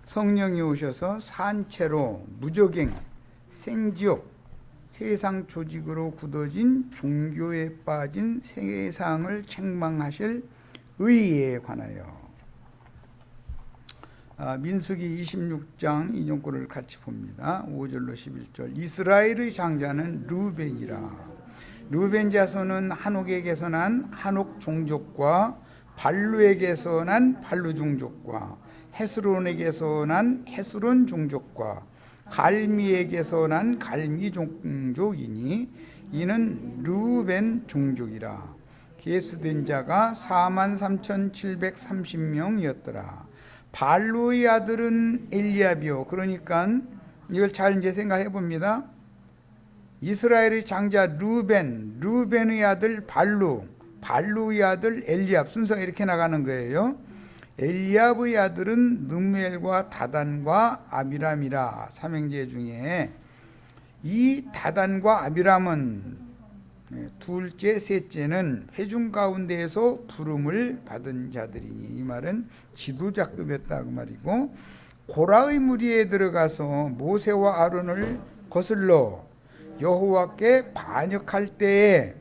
성령이 오셔서 산채로 무적행, 생지옥, 세상 조직으로 굳어진 종교에 빠진 세상을 책망하실 의에 관하여. 민수기 26장 인용구를 같이 봅니다. 5절로 11절. 이스라엘의 장자는 르우벤이라. 르우벤 자손은 한옥에게서 난 한옥 종족과 발루에게서 난 발루 종족과 헤스론에게서 난 헤스론 종족과 갈미에게서 난 갈미 종족이니 이는 르우벤 종족이라. 계수된 자가 43,730명이었더라. 발루의 아들은 엘리압이요. 그러니까 이걸 잘 이제 생각해 봅니다. 이스라엘의 장자 르우벤의 아들 발루의 아들 엘리압, 순서가 이렇게 나가는 거예요. 엘리압의 아들은 느무엘과 다단과 아비람이라. 삼형제 중에 이 다단과 아비람은 둘째, 셋째는 회중 가운데에서 부름을 받은 자들이니, 이 말은 지도자급이었다 그 말이고, 고라의 무리에 들어가서 모세와 아론을 거슬러 여호와께 반역할 때에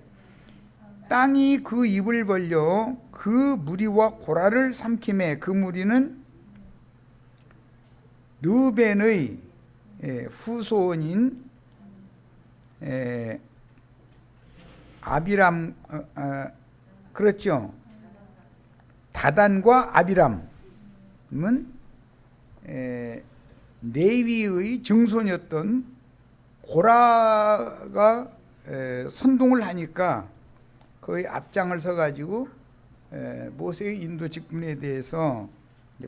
땅이 그 입을 벌려 그 무리와 고라를 삼킴에, 그 무리는 르벤의 후손인 아비람, 그렇죠. 다단과 아비람은 레위의 증손이었던 고라가 선동을 하니까 거의 앞장을 서가지고 모세의 인도 직분에 대해서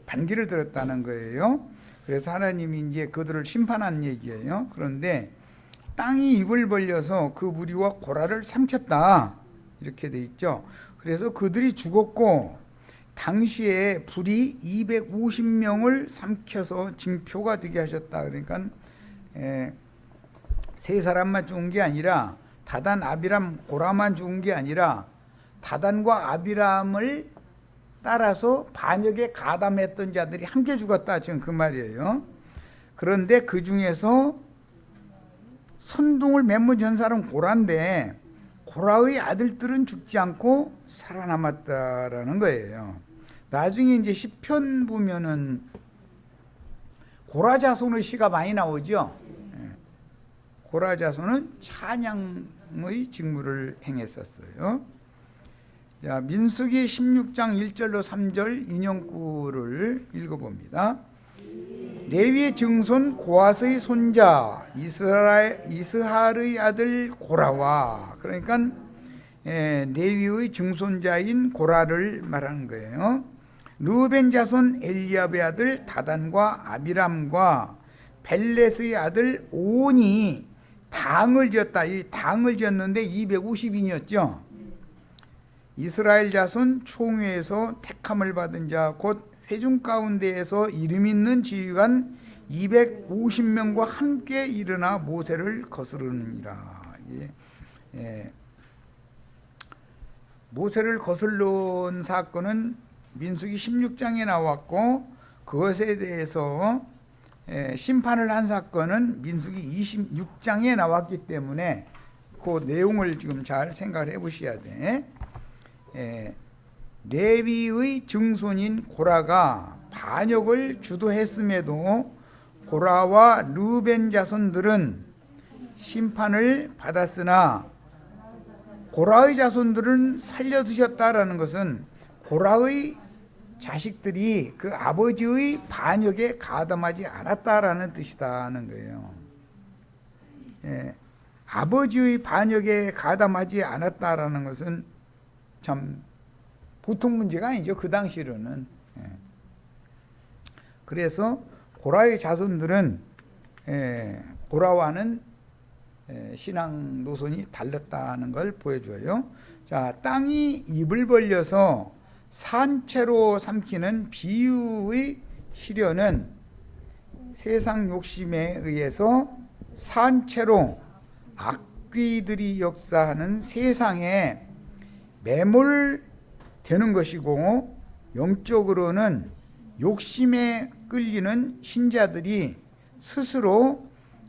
반기를 들었다는 거예요. 그래서 하나님이 이제 그들을 심판한 얘기예요. 그런데 땅이 입을 벌려서 그 무리와 고라를 삼켰다, 이렇게 돼 있죠. 그래서 그들이 죽었고 당시에 불이 250명을 삼켜서 징표가 되게 하셨다. 그러니까 세 사람만 죽은 게 아니라, 다단, 아비람, 고라만 죽은 게 아니라 다단과 아비람을 따라서 반역에 가담했던 자들이 함께 죽었다, 지금 그 말이에요. 그런데 그 중에서 선동을 맺은 전사는 고라인데 고라의 아들들은 죽지 않고 살아남았다라는 거예요. 나중에 이제 시편 보면은 고라 자손의 시가 많이 나오죠. 고라 자손은 찬양의 직무를 행했었어요. 자, 민수기 16장 1절로 3절 인용구를 읽어봅니다. 레위의 증손 고핫의 손자 이스할의 아들 고라와, 그러니까 레위의 증손자인 고라를 말하는 거예요. 르우벤 자손 엘리압의 아들 다단과 아비람과 벨렛의 아들 온이 당을 지었다. 이 당을 지었는데 250인이었죠. 이스라엘 자손 총회에서 택함을 받은 자, 곧 회중 가운데에서 이름 있는 지휘관 250명과 함께 일어나 모세를 거스르느니라. 모세를 거슬러온 사건은 민수기 16장에 나왔고, 그것에 대해서 심판을 한 사건은 민수기 26장에 나왔기 때문에 그 내용을 지금 잘 생각을 해 보셔야 돼. 레위의 증손인 고라가 반역을 주도했음에도 고라와 르우벤 자손들은 심판을 받았으나 고라의 자손들은 살려두셨다라는 것은 고라의 자식들이 그 아버지의 반역에 가담하지 않았다라는 뜻이다는 거예요. 아버지의 반역에 가담하지 않았다라는 것은 참 보통 문제가 아니죠, 그 당시로는. 그래서 고라의 자손들은 고라와는 신앙 노선이 달랐다는 걸 보여줘요. 자, 땅이 입을 벌려서 산채로 삼키는 비유의 시련은 세상 욕심에 의해서 산채로 악귀들이 역사하는 세상에 매몰되는 것이고, 영적으로는 욕심에 끌리는 신자들이 스스로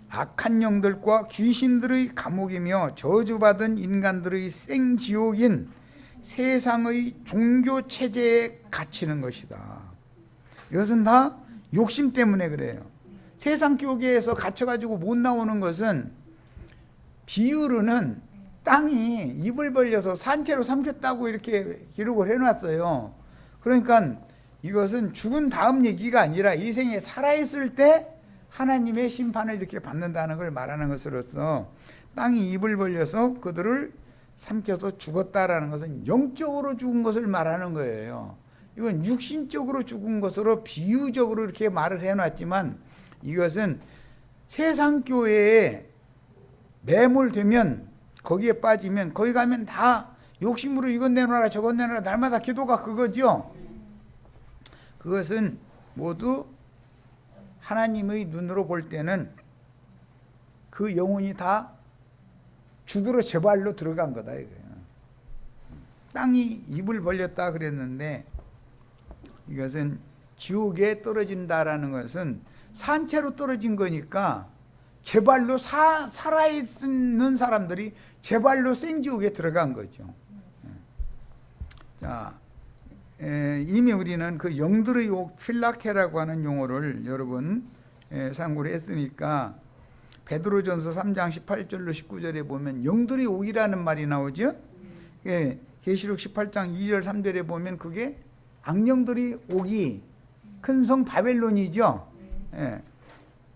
악한 영들과 귀신들의 감옥이며 저주받은 인간들의 생지옥인 세상의 종교 체제에 갇히는 것이다. 이것은 다 욕심 때문에 그래요. 세상 교계에서 갇혀가지고 못 나오는 것은 비유로는 땅이 입을 벌려서 산채로 삼켰다고 이렇게 기록을 해놨어요. 그러니까 이것은 죽은 다음 얘기가 아니라 이 생에 살아있을 때 하나님의 심판을 이렇게 받는다는 걸 말하는 것으로서 땅이 입을 벌려서 그들을 삼켜서 죽었다라는 것은 영적으로 죽은 것을 말하는 거예요. 이건 육신적으로 죽은 것으로 비유적으로 이렇게 말을 해놨지만 이것은 세상 교회에 매몰되면 거기에 빠지면 거기 가면 다 욕심으로 이건 내놔라 저건 내놔라 날마다 기도가 그거죠. 그것은 모두 하나님의 눈으로 볼 때는 그 영혼이 다 죽으러 제발로 들어간 거다 이거예요. 땅이 입을 벌렸다 그랬는데 이것은 지옥에 떨어진다라는 것은 산채로 떨어진 거니까 제발로 살아있는 사람들이 제발로 생지옥에 들어간 거죠. 자, 이미 우리는 그 영들의 옥 필라케라고 하는 용어를 여러분 상고를 했으니까 베드로전서 3장 18절로 19절에 보면 영들의 옥이라는 말이 나오죠. 계시록 18장 2절 3절에 보면 그게 악령들의 옥이 큰 성 바벨론이죠.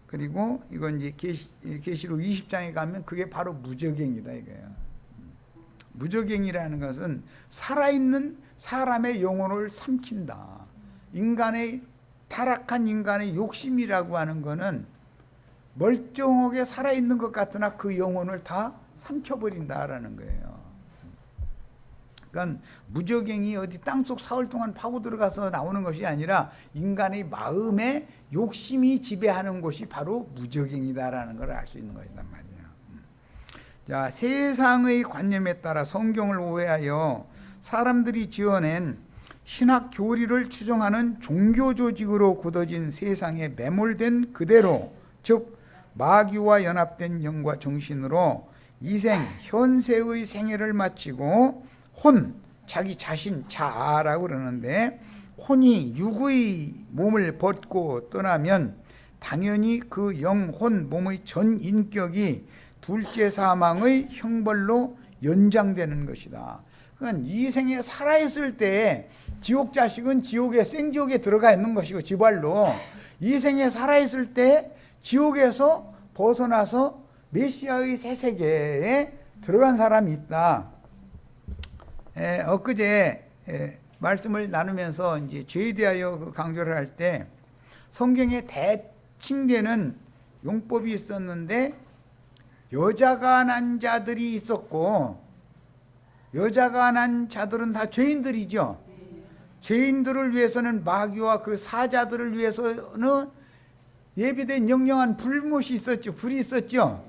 그리고 이건 이제 계시록 20장에 가면 그게 바로 무저갱이다 이거예요. 무저갱이라는 것은 살아있는 사람의 영혼을 삼킨다. 인간의 타락한 인간의 욕심이라고 하는 것은 멀쩡하게 살아있는 것 같으나 그 영혼을 다 삼켜버린다라는 거예요. 그러니까 무저갱이 어디 땅속 사흘 동안 파고 들어가서 나오는 것이 아니라 인간의 마음에 욕심이 지배하는 곳이 바로 무저갱이다라는 걸 알 수 있는 것이란 말이에요. 자, 세상의 관념에 따라 성경을 오해하여 사람들이 지어낸 신학 교리를 추정하는 종교 조직으로 굳어진 세상에 매몰된 그대로, 즉 마귀와 연합된 영과 정신으로 이생 현세의 생애를 마치고 혼, 자기 자신 자아라고 그러는데 혼이 육의 몸을 벗고 떠나면 당연히 그 영혼 몸의 전 인격이 둘째 사망의 형벌로 연장되는 것이다. 그러니까 이 생에 살아있을 때 지옥 자식은 지옥에 생지옥에 들어가 있는 것이고 지발로 이 생에 살아있을 때 지옥에서 벗어나서 메시아의 새 세계에 들어간 사람이 있다. 엊그제 말씀을 나누면서 이제 죄에 대하여 강조를 할 때 성경에 대칭되는 용법이 있었는데 여자가 난 자들이 있었고 여자가 난 자들은 다 죄인들이죠. 죄인들을 위해서는 마귀와 그 사자들을 위해서는 예비된 영영한 불못이 있었죠. 불이 있었죠.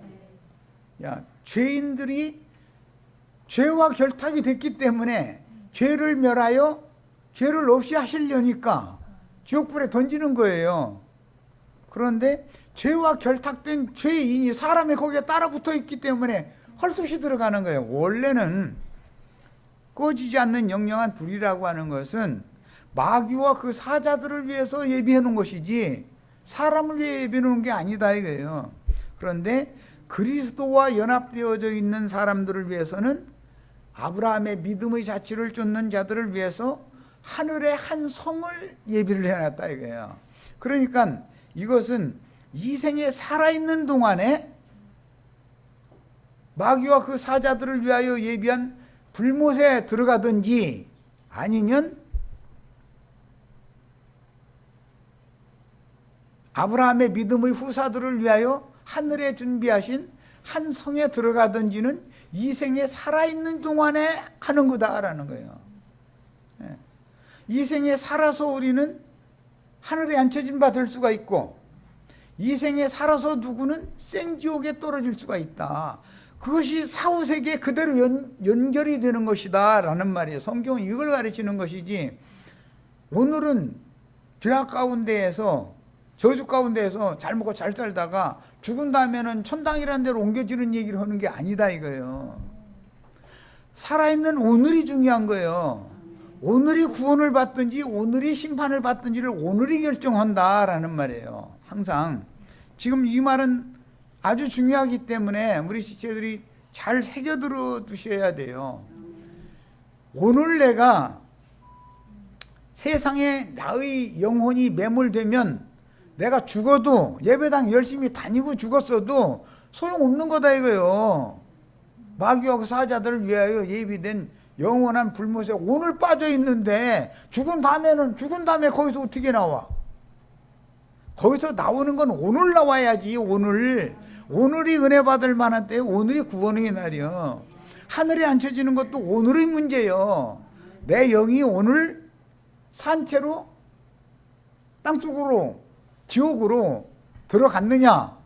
야, 죄인들이 죄와 결탁이 됐기 때문에 죄를 멸하여 죄를 없이 하시려니까 지옥불에 던지는 거예요. 그런데 죄와 결탁된 죄인이 사람의 거기에 따라 붙어 있기 때문에 할 수 없이 들어가는 거예요. 원래는 꺼지지 않는 영영한 불이라고 하는 것은 마귀와 그 사자들을 위해서 예비해 놓은 것이지 사람을 위해 예비해 놓은 게 아니다 이거예요. 그런데 그리스도와 연합되어져 있는 사람들을 위해서는 아브라함의 믿음의 자취를 쫓는 자들을 위해서 하늘의 한 성을 예비를 해놨다 이거예요. 그러니까 이것은 이 생에 살아있는 동안에 마귀와 그 사자들을 위하여 예비한 불못에 들어가든지 아니면 아브라함의 믿음의 후사들을 위하여 하늘에 준비하신 한 성에 들어가든지는 이 생에 살아있는 동안에 하는 거다라는 거예요. 이 생에 살아서 우리는 하늘에 앉혀진 바 될 수가 있고 이 생에 살아서 누구는 생지옥에 떨어질 수가 있다. 그것이 사후세계에 그대로 연결이 되는 것이다 라는 말이에요. 성경은 이걸 가르치는 것이지 오늘은 죄악 가운데에서 저주 가운데에서 잘 먹고 잘 살다가 죽은 다음에는 천당이라는 데로 옮겨지는 얘기를 하는 게 아니다 이거예요. 살아있는 오늘이 중요한 거예요. 오늘이 구원을 받든지 오늘이 심판을 받든지를 오늘이 결정한다라는 말이에요. 항상 지금 이 말은 아주 중요하기 때문에 우리 지체들이 잘 새겨들어 두셔야 돼요. 오늘 내가 세상에 나의 영혼이 매몰되면 내가 죽어도 예배당 열심히 다니고 죽었어도 소용없는 거다 이거예요. 마귀와 그 사자들을 위하여 예비된 영원한 불못에 오늘 빠져 있는데 죽은 다음에 거기서 어떻게 나와? 거기서 나오는 건 오늘 나와야지. 오늘이 은혜 받을 만한 때, 오늘이 구원의 날이요. 하늘에 앉혀지는 것도 오늘의 문제요. 내 영이 오늘 산채로 땅속으로 지옥으로 들어갔느냐,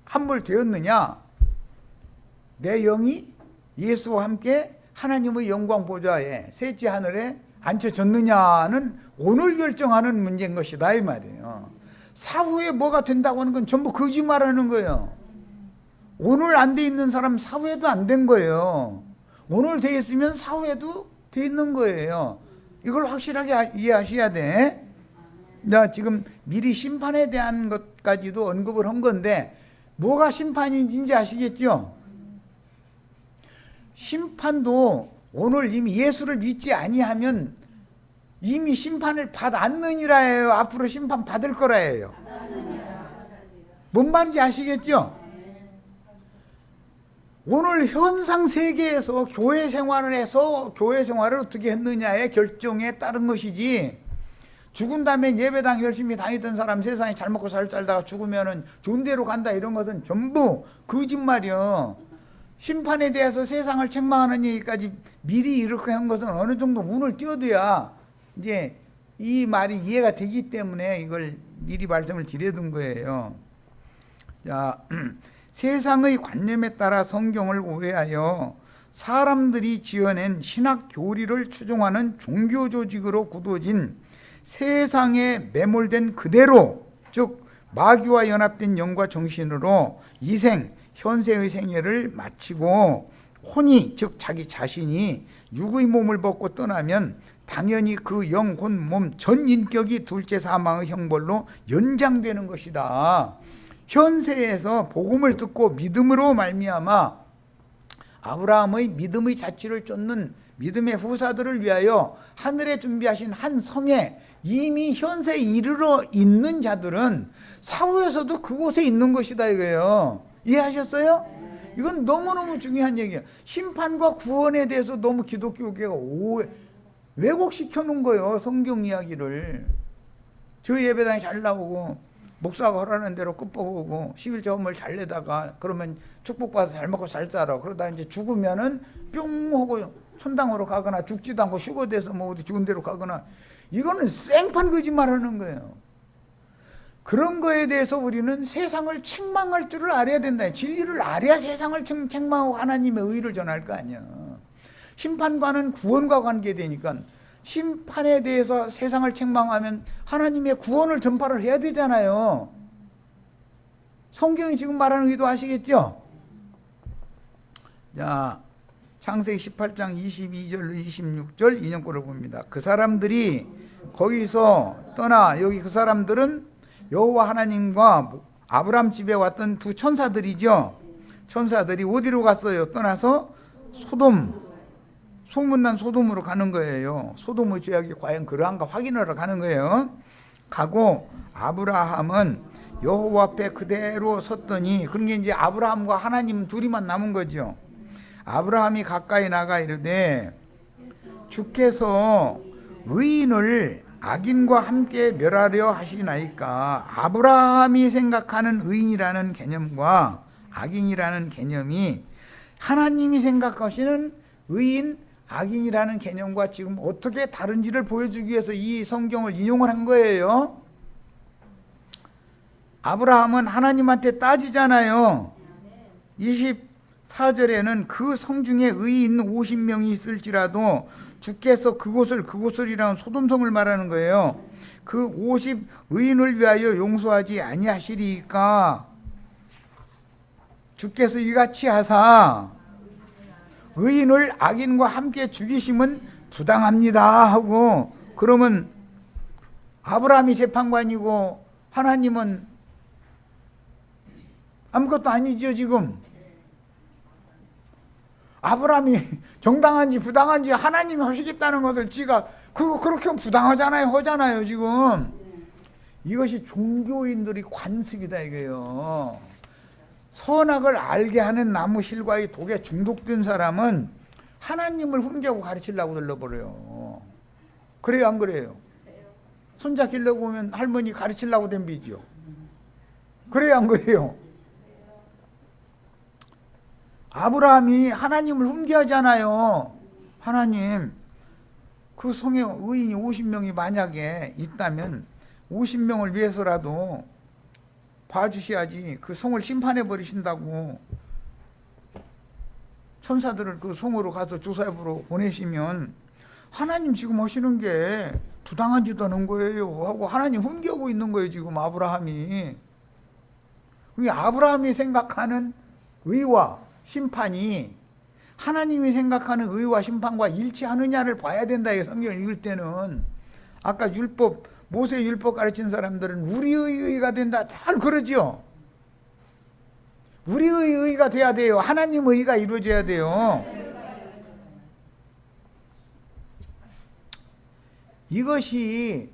함몰 되었느냐, 내 영이 예수와 함께 하나님의 영광 보좌에 셋째 하늘에 앉혀졌느냐는 오늘 결정하는 문제인 것이다 이 말이에요. 사후에 뭐가 된다고 하는 건 전부 거짓말하는 거예요. 오늘 안 돼 있는 사람 사후에도 안 된 거예요. 오늘 돼 있으면 사후에도 돼 있는 거예요. 이걸 확실하게 이해하셔야 돼. 자, 지금 미리 심판에 대한 것까지도 언급을 한 건데 뭐가 심판인지 아시겠죠? 심판도 오늘 이미 예수를 믿지 아니하면 이미 심판을 받았느니라 해요. 앞으로 심판 받을 거라 해요. 뭔 말인지 아시겠죠? 오늘 현상 세계에서 교회 생활을 해서 교회 생활을 어떻게 했느냐의 결정에 따른 것이지, 죽은 다음에 예배당 열심히 다니던 사람 세상에 잘 먹고 잘 살다가 죽으면은 좋은 데로 간다 이런 것은 전부 거짓말이요. 심판에 대해서 세상을 책망하는 얘기까지 미리 이렇게 한 것은 어느 정도 운을 띄워둬야 이제 이 말이 이해가 되기 때문에 이걸 미리 말씀을 드려둔 거예요. 자, 세상의 관념에 따라 성경을 오해하여 사람들이 지어낸 신학 교리를 추종하는 종교 조직으로 굳어진 세상에 매몰된 그대로, 즉 마귀와 연합된 영과 정신으로 현세의 생애를 마치고 혼이, 즉 자기 자신이 육의 몸을 벗고 떠나면 당연히 그 영, 혼, 몸 전 인격이 둘째 사망의 형벌로 연장되는 것이다. 현세에서 복음을 듣고 믿음으로 말미암아 아브라함의 믿음의 자취를 쫓는 믿음의 후사들을 위하여 하늘에 준비하신 한 성에 이미 현세에 이르러 있는 자들은 사후에서도 그곳에 있는 것이다 이거예요. 이해하셨어요? 이건 너무너무 중요한 얘기예요. 심판과 구원에 대해서 너무 기독교계가 왜곡시켜 놓은 거예요. 성경 이야기를. 교회 예배당에 잘 나오고 목사가 허락하는 대로 끝보고 11조 헌물 잘 내다가 그러면 축복받아서 잘 먹고 잘 살아. 그러다 이제 죽으면은 뿅 하고 천당으로 가거나 죽지도 않고 휴거돼서 뭐 어디 좋은 데로 가거나, 이거는 생판 거짓말하는 거예요. 그런 거에 대해서 우리는 세상을 책망할 줄을 알아야 된다. 진리를 알아야 세상을 책망하고 하나님의 의를 전할 거 아니야. 심판과는 구원과 관계되니까 심판에 대해서 세상을 책망하면 하나님의 구원을 전파를 해야 되잖아요. 성경이 지금 말하는 의도 아시겠죠? 자, 창세기 18장 22절 26절 인용구를 봅니다. 그 사람들이 거기서 떠나, 여기 그 사람들은 여호와 하나님과 아브라함 집에 왔던 두 천사들이죠. 천사들이 어디로 갔어요? 떠나서 소문난 소돔으로 가는 거예요. 소돔의 죄악이 과연 그러한가 확인하러 가는 거예요. 가고 아브라함은 여호와 앞에 그대로 섰더니, 그런 게 이제 아브라함과 하나님 둘이만 남은 거죠. 아브라함이 가까이 나가 이르되 주께서 의인을 악인과 함께 멸하려 하시나이까. 아브라함이 생각하는 의인이라는 개념과 악인이라는 개념이 하나님이 생각하시는 의인, 악인이라는 개념과 지금 어떻게 다른지를 보여주기 위해서 이 성경을 인용을 한 거예요. 아브라함은 하나님한테 따지잖아요. 24절에는 그 성중에 의인 50명이 있을지라도 주께서 그곳을이라는 소돔성을 말하는 거예요. 그 50 의인을 위하여 용서하지 아니하시리까. 주께서 이같이 하사 의인을 악인과 함께 죽이심은 부당합니다 하고, 그러면 아브라함이 재판관이고 하나님은 아무것도 아니죠. 지금 아브라함이 정당한지 부당한지 하나님이 하시겠다는 것을 지가 그렇게 하면 부당하잖아요. 하잖아요. 지금 이것이 종교인들이 관습이다 이거예요. 선악을 알게 하는 나무 실과의 독에 중독된 사람은 하나님을 훈계하고 가르치려고 들러버려요. 그래요 안 그래요? 손자 길러고 오면 할머니 가르치려고 덤비죠. 그래요 안 그래요? 아브라함이 하나님을 훈계하잖아요. 하나님, 그 성에 의인이 50명이 만약에 있다면 50명을 위해서라도 봐주셔야지. 그 성을 심판해 버리신다고 천사들을 그 성으로 가서 조사해보러 보내시면 하나님 지금 하시는 게 부당하지도 않은 거예요 하고 하나님 훈계하고 있는 거예요. 지금 아브라함이. 그게 아브라함이 생각하는 의와 심판이 하나님이 생각하는 의와 심판과 일치하느냐를 봐야 된다. 성경을 읽을 때는. 아까 율법, 모세 율법 가르친 사람들은 우리의 의가 된다 잘 그러지요. 우리의 의가 돼야 돼요. 하나님의 의가 이루어져야 돼요. 이것이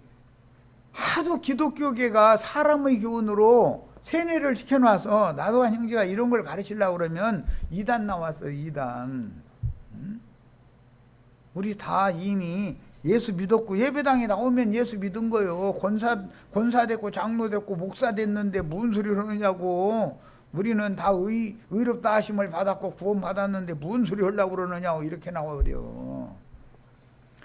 하도 기독교계가 사람의 교훈으로 세뇌를 시켜놔서 나도한 형제가 이런 걸 가르치려고 그러면 이단 나왔어요. 이단. 우리 다 이미 예수 믿었고 예배당에 나오면 예수 믿은 거예요. 권사 됐고 장로 됐고 목사 됐는데 무슨 소리를 하느냐고. 우리는 다 의롭다 하심을 받았고 구원 받았는데 무슨 소리 하려고 그러느냐고 이렇게 나와버려.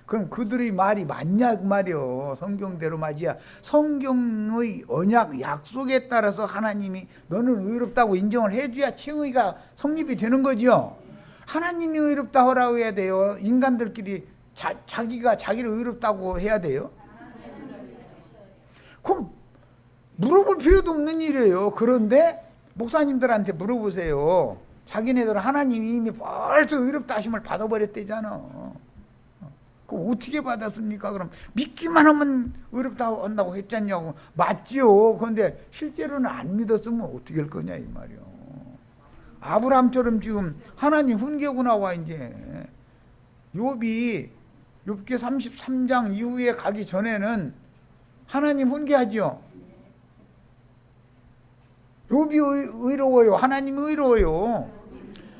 그럼 그들의 말이 맞냐 그 말이요. 성경대로 맞이야. 성경의 언약 약속에 따라서 하나님이 너는 의롭다고 인정을 해줘야 칭의가 성립이 되는 거죠. 하나님이 의롭다 하라고 해야 돼요. 인간들끼리 자기가 자기를 의롭다고 해야 돼요. 그럼 물어볼 필요도 없는 일이에요. 그런데 목사님들한테 물어보세요. 자기네들은 하나님이 이미 벌써 의롭다 하심을 받아버렸대잖아. 그 어떻게 받았습니까? 그럼 믿기만 하면 의롭다 한다고 했잖냐고. 맞죠. 그런데 실제로는 안 믿었으면 어떻게 할 거냐 이 말이요. 아브라함처럼 지금 하나님 훈계하고 나와. 이제 욥기 33장 이후에 가기 전에는 하나님 훈계하죠. 욥이 의로워요. 하나님이 의로워요.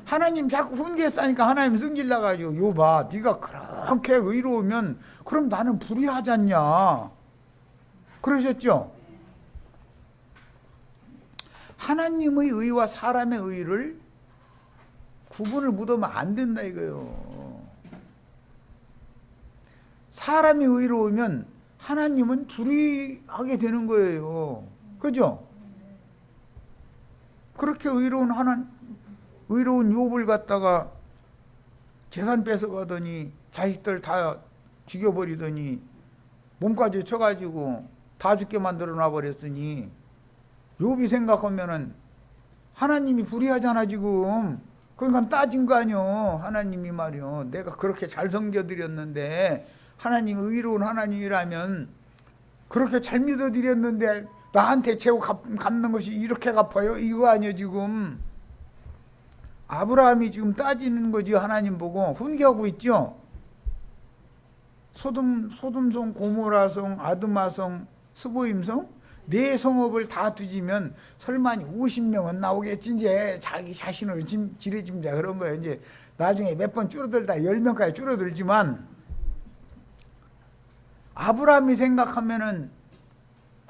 하나님 자꾸 훈계했으니까 하나님 승질 나가지고 욥아 네가 그렇게 의로우면 그럼 나는 불의하지 않냐 그러셨죠. 하나님의 의와 사람의 의를 구분을 묻으면 안 된다 이거예요. 사람이 의로우면 하나님은 불의하게 되는 거예요. 그죠? 그렇게 의로운 욥을 갖다가 재산 뺏어가더니 자식들 다 죽여버리더니 몸까지 쳐가지고 다 죽게 만들어 놔버렸으니 욥이 생각하면은 하나님이 불의하잖아 지금. 그러니까 따진 거 아니요. 하나님이 말이요. 내가 그렇게 잘 섬겨드렸는데 하나님이 의로운 하나님이라면 그렇게 잘 믿어드렸는데 나한테 채고 갚는 것이 이렇게 갚아요? 이거 아니요 지금. 아브라함이 지금 따지는 거지. 하나님 보고 훈계하고 있죠. 소돔성, 고모라성, 아드마성, 스보임성 네 성읍을 다 뒤지면 설마 50명은 나오겠지. 이제 자기 자신을 지레짐자 그런 거예요. 이제 나중에 몇 번 줄어들다 10명까지 줄어들지만 아브라함이 생각하면은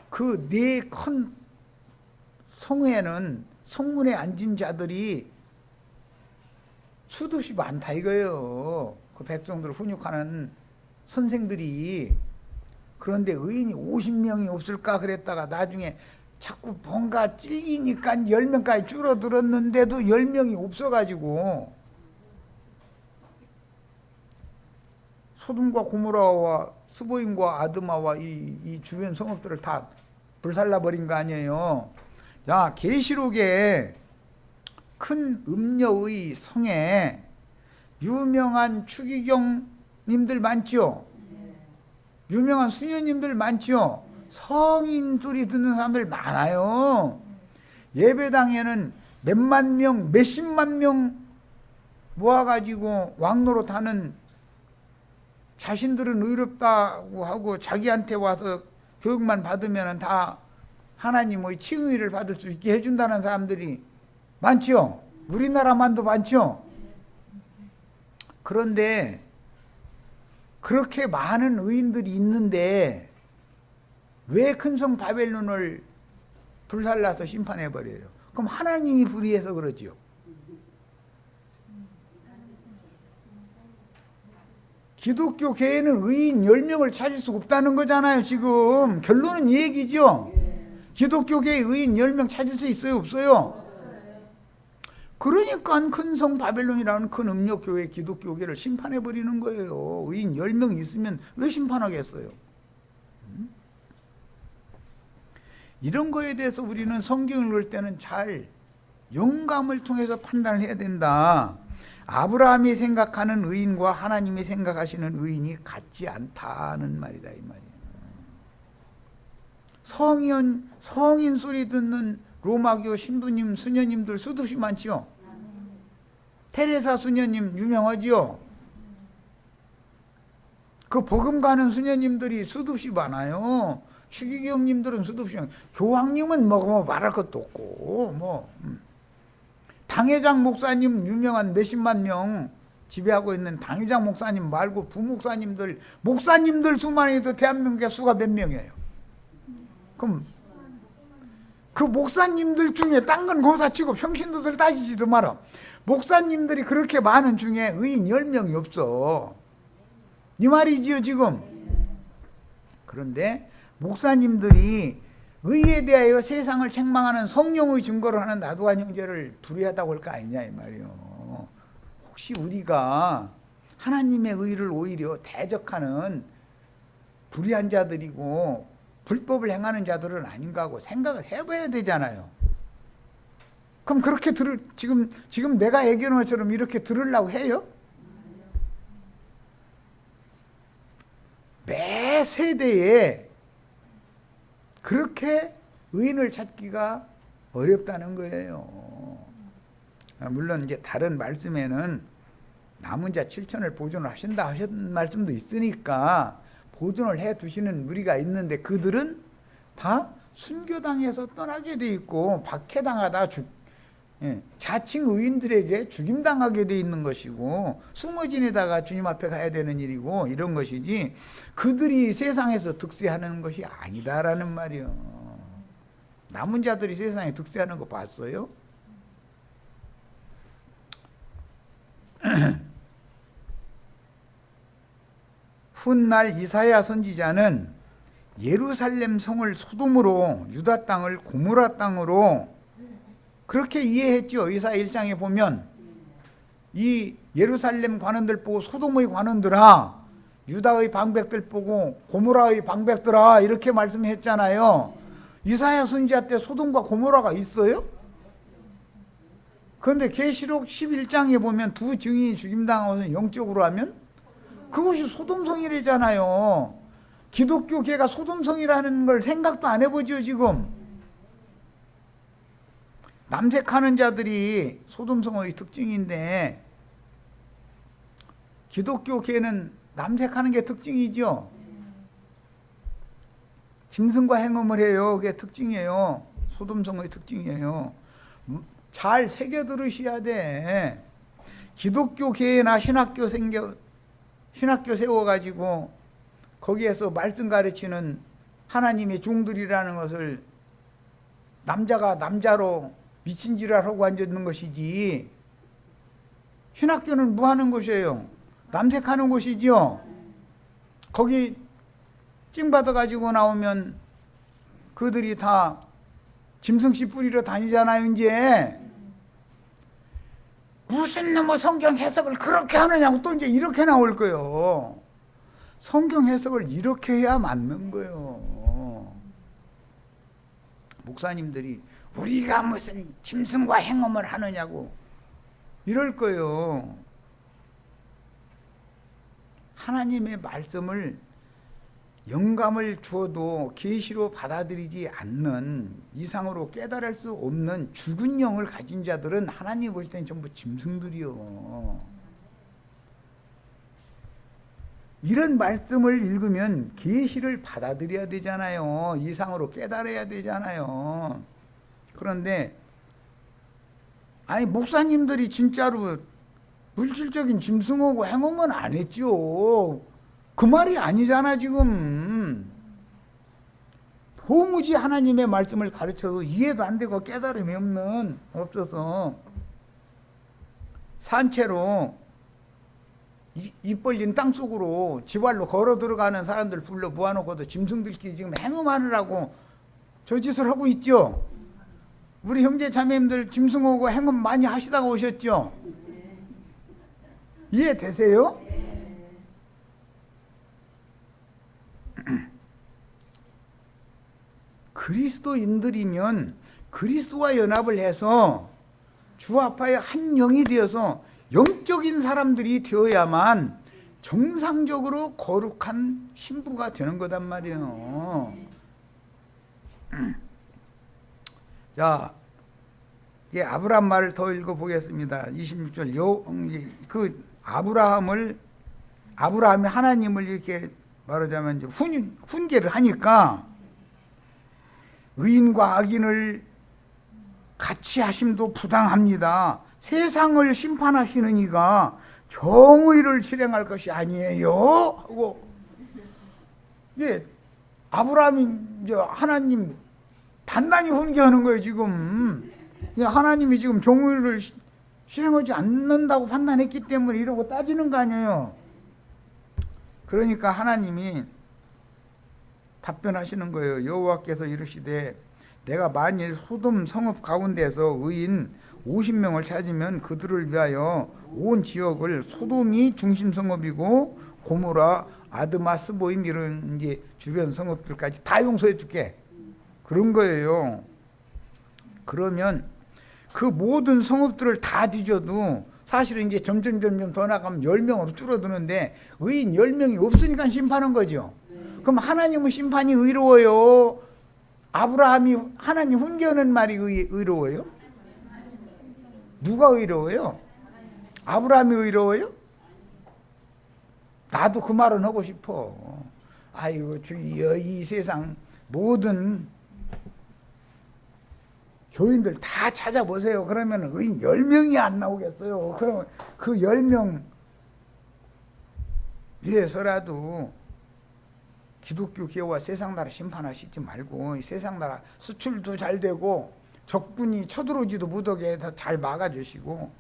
그 네 큰 성에는 성문에 앉은 자들이 수없이 많다 이거예요. 그 백성들을 훈육하는 선생들이. 그런데 의인이 50명이 없을까 그랬다가 나중에 자꾸 뭔가 찔리니까 10명까지 줄어들었는데도 10명이 없어가지고 소돔과 고모라와 스보임과 아드마와 이 주변 성읍들을 다 불살라 버린 거 아니에요. 야, 계시록에 큰 음녀의 성에 유명한 추기경님들 많죠. 유명한 수녀님들 많죠. 성인 소리 듣는 사람들 많아요. 예배당에는 몇만 명, 몇십만 명 모아가지고 왕노릇 하는, 자신들은 의롭다고 하고 자기한테 와서 교육만 받으면 다 하나님의 칭의를 받을 수 있게 해준다는 사람들이 많죠. 우리나라만도 많죠. 그런데 그렇게 많은 의인들이 있는데 왜 큰 성 바벨론을 불살라서 심판해버려요? 그럼 하나님이 불의해서 그러지요. 기독교 교회는 의인 10명을 찾을 수 없다는 거잖아요. 지금 결론은 이 얘기죠. 기독교 교회 의인 10명 찾을 수 있어요? 없어요? 그러니까 큰 성 바벨론이라는 큰 음력교회 기독교계를 심판해버리는 거예요. 의인 10명 있으면 왜 심판하겠어요? 이런 거에 대해서 우리는 성경을 읽을 때는 잘 영감을 통해서 판단을 해야 된다. 아브라함이 생각하는 의인과 하나님이 생각하시는 의인이 같지 않다는 말이다, 이 말이에요. 성인 소리 듣는 로마교 신부님, 수녀님들 수없이 많지요. 테레사 수녀님 유명하지요. 그 복음 가는 수녀님들이 수없이 많아요. 추기경님들은 수없이 많아요. 교황님은 뭐 말할 것도 없고, 당회장 목사님 유명한 몇십만 명 지배하고 있는 당회장 목사님 말고 부목사님들, 목사님들 수만 해도 대한민국의 수가 몇 명이에요. 그럼 그 목사님들 중에 딴 건 고사치고 평신도들 따지지도 마라. 목사님들이 그렇게 많은 중에 의인 10명이 없어. 이 말이지요 지금. 그런데 목사님들이 의에 대하여 세상을 책망하는 성령의 증거를 하는 나도한 형제를 불의하다고 할 거 아니냐 이 말이에요. 혹시 우리가 하나님의 의를 오히려 대적하는 불의한 자들이고 불법을 행하는 자들은 아닌가 하고 생각을 해봐야 되잖아요. 그럼 그렇게 지금 내가 얘기하는 것처럼 이렇게 들으려고 해요? 매 세대에 그렇게 의인을 찾기가 어렵다는 거예요. 물론 이제 다른 말씀에는 남은 자 7천을 보존을 하신다 하신 말씀도 있으니까 보존을 해 두시는 무리가 있는데 그들은 다 순교당해서 떠나게 돼 있고 박해당하다 자칭 의인들에게 죽임당하게 돼 있는 것이고 숨어 지내다가 주님 앞에 가야 되는 일이고 이런 것이지 그들이 세상에서 득세하는 것이 아니다라는 말이요. 남은 자들이 세상에 득세하는 거 봤어요? 훗날 이사야 선지자는 예루살렘 성을 소돔으로 유다 땅을 고모라 땅으로 그렇게 이해했죠. 이사야 1장에 보면 이 예루살렘 관원들 보고 소돔의 관원들아, 유다의 방백들 보고 고모라의 방백들아 이렇게 말씀했잖아요. 이사야 선지자 때 소돔과 고모라가 있어요? 그런데 계시록 11장에 보면 두 증인이 죽임당하고서 영적으로 하면 그것이 소돔성이래잖아요. 기독교계가 소돔성이라는 걸 생각도 안 해보죠 지금. 남색하는 자들이 소돔성의 특징인데 기독교계는 남색하는 게 특징이죠. 짐승과 행음을 해요. 그게 특징이에요. 소돔성의 특징이에요. 잘 새겨 들으셔야 돼. 기독교계나 신학교 세워가지고 거기에서 말씀 가르치는 하나님의 종들이라는 것을 남자가 남자로 미친 지랄하고 앉아있는 것이지 신학교는 뭐 하는 곳이에요? 남색하는 곳이죠. 거기 찡 받아가지고 나오면 그들이 다 짐승씨 뿌리러 다니잖아요. 이제 무슨 뭐 성경 해석을 그렇게 하느냐고 또 이제 이렇게 나올 거예요. 성경 해석을 이렇게 해야 맞는 거예요. 목사님들이 우리가 무슨 짐승과 행음을 하느냐고 이럴 거예요. 하나님의 말씀을 영감을 주어도 계시로 받아들이지 않는, 이상으로 깨달을 수 없는 죽은 영을 가진 자들은 하나님 볼 때는 전부 짐승들이요. 이런 말씀을 읽으면 계시를 받아들여야 되잖아요. 이상으로 깨달아야 되잖아요. 그런데 아니 목사님들이 진짜로 물질적인 짐승하고 행음은 안 했죠. 그 말이 아니잖아 지금. 도무지 하나님의 말씀을 가르쳐도 이해도 안 되고 깨달음이 없어서 산채로 입 벌린 땅속으로 지발로 걸어 들어가는 사람들 불러 모아놓고도 짐승들끼리 지금 행음하느라고 저 짓을 하고 있죠. 우리 형제 자매님들 짐승하고 행음 많이 하시다가 오셨죠. 이해되세요? 그리스도인들이면 그리스도와 연합을 해서 주 앞에 한 영이 되어서 영적인 사람들이 되어야만 정상적으로 거룩한 신부가 되는 거단 말이에요. 자, 이제 아브라함 말을 더 읽어보겠습니다. 26절. 그 아브라함이 하나님을 이렇게 말하자면 이제 훈계를 하니까 의인과 악인을 같이 하심도 부당합니다. 세상을 심판하시는 이가 정의를 실행할 것이 아니에요. 하고, 예, 아브라함이 이제 하나님 단단히 훈계하는 거예요, 지금. 하나님이 지금 정의를 실행하지 않는다고 판단했기 때문에 이러고 따지는 거 아니에요. 그러니까 하나님이 답변하시는 거예요. 여호와께서 이르시되 내가 만일 소돔 성읍 가운데서 의인 50명을 찾으면 그들을 위하여 온 지역을, 소돔이 중심 성읍이고 고모라, 아드마, 스보임 이런 이제 주변 성읍들까지 다 용서해 줄게. 그런 거예요. 그러면 그 모든 성읍들을 다 뒤져도 사실은 이제 점점 더 나가면 10명으로 줄어드는데 의인 10명이 없으니까 심판한 거죠. 그럼 하나님은 심판이 의로워요? 아브라함이 하나님 훈계하는 말이 의로워요? 누가 의로워요? 아브라함이 의로워요? 나도 그 말은 하고 싶어. 아이고 주여, 이 세상 모든 교인들 다 찾아보세요. 그러면 의인 10명이 안 나오겠어요. 그러면 그 10명 위해서라도 기독교 교회와 세상 나라 심판하시지 말고 세상 나라 수출도 잘 되고 적군이 쳐들어오지도 못하게 잘 막아주시고